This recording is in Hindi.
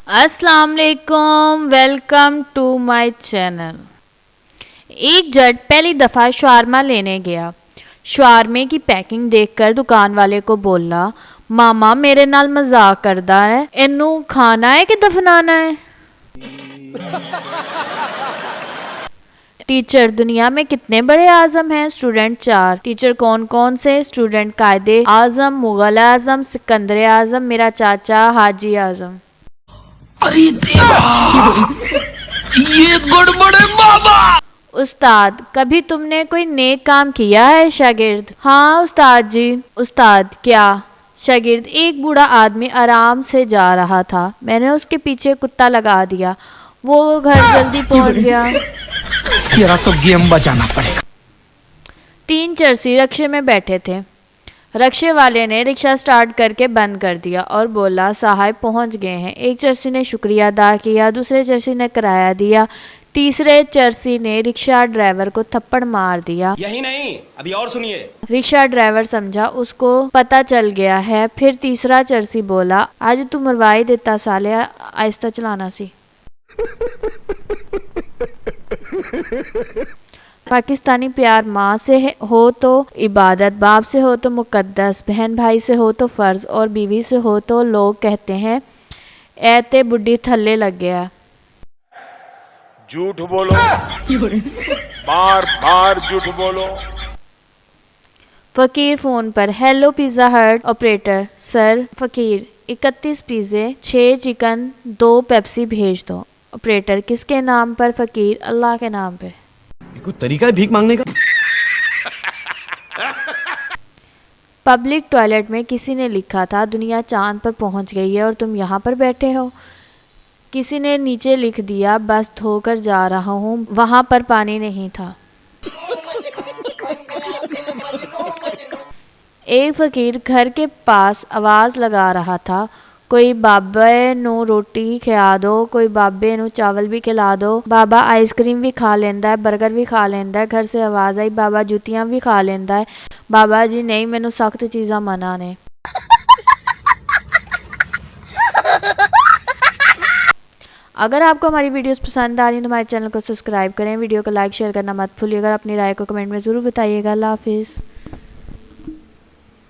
अस्सलाम वालेकुम, वेलकम टू माय चैनल। एक जट पहली दफ़ा शावरमा लेने गया। शावरमे की पैकिंग देखकर दुकान वाले को बोला, मामा मेरे नाल मजाक करदा है, इनू खाना है कि दफनाना है। टीचर, दुनिया में कितने बड़े आजम हैं? स्टूडेंट 4। टीचर, कौन कौन से? स्टूडेंट, कायदे आजम, मुगल आजम, सिकंदर आजम, मेरा चाचा हाजी आजम। अरे देवा, ये गड़बड़ है बाबा। उस्ताद, कभी तुमने कोई नेक काम किया है? शागिर्द, हाँ उस्ताद जी। उस्ताद, क्या? शागिर्द, एक बूढ़ा आदमी आराम से जा रहा था, मैंने उसके पीछे कुत्ता लगा दिया, वो घर जल्दी पहुंच गया। तेरा तो गेम बजाना पड़ेगा। 3 चरसी रिक्शे में बैठे थे। रिक्शे वाले ने रिक्शा स्टार्ट करके बंद कर दिया और बोला, साहब पहुंच गए हैं। एक चरसी ने शुक्रिया अदा किया, दूसरे चरसी ने किराया दिया, तीसरे चरसी ने रिक्शा ड्राइवर को थप्पड़ मार दिया। यही नहीं, अभी और सुनिए। रिक्शा ड्राइवर समझा उसको पता चल गया है। फिर तीसरा चरसी बोला, आज तू मरवाई देता साले, आहिस्ता चलाना सी। पाकिस्तानी प्यार माँ से हो तो इबादत, बाप से हो तो मुकद्दस, बहन भाई से हो तो फ़र्ज़ और बीवी से हो तो लोग कहते हैं ऐ ते बुढ़ी थल्ले लग गया। झूठ बोलो, बार बार झूठ बोलो। फ़कीर फ़ोन पर, हेलो पिज़्ज़ा हट ऑपरेटर। सर। फ़कीर, 31 पिज़्ज़े, 6 चिकन, 2 पेप्सी भेज दो। ऑपरेटर, किसके नाम पर? फ़कीर, अल्लाह के नाम पे। कोई तरीका है भीख मांगने का? पब्लिक टॉयलेट में किसी ने लिखा था, दुनिया चांद पर पहुंच गई है और तुम यहाँ पर बैठे हो। किसी ने नीचे लिख दिया, बस धोकर जा रहा हूँ, वहाँ पर पानी नहीं था। एक फ़कीर घर के पास आवाज़ लगा रहा था, कोई बाबे नू रोटी खिला दो, कोई बाबे नू चावल भी खिला दो। बाबा आइसक्रीम भी खा लेंदा है, बर्गर भी खा लेंदा है। घर से आवाज़ आई, बाबा जुतियाँ भी खा लेंदा है। बाबा जी नहीं, मैनू सख्त चीज़ां मना ने। अगर आपको हमारी वीडियोस पसंद आ रही है तो हमारे चैनल को सब्सक्राइब करें, वीडियो को लाइक शेयर करना मत भूलिएगा। अपनी राय को कमेंट में ज़रूर बताइएगा। अल्लाह हाफिज़।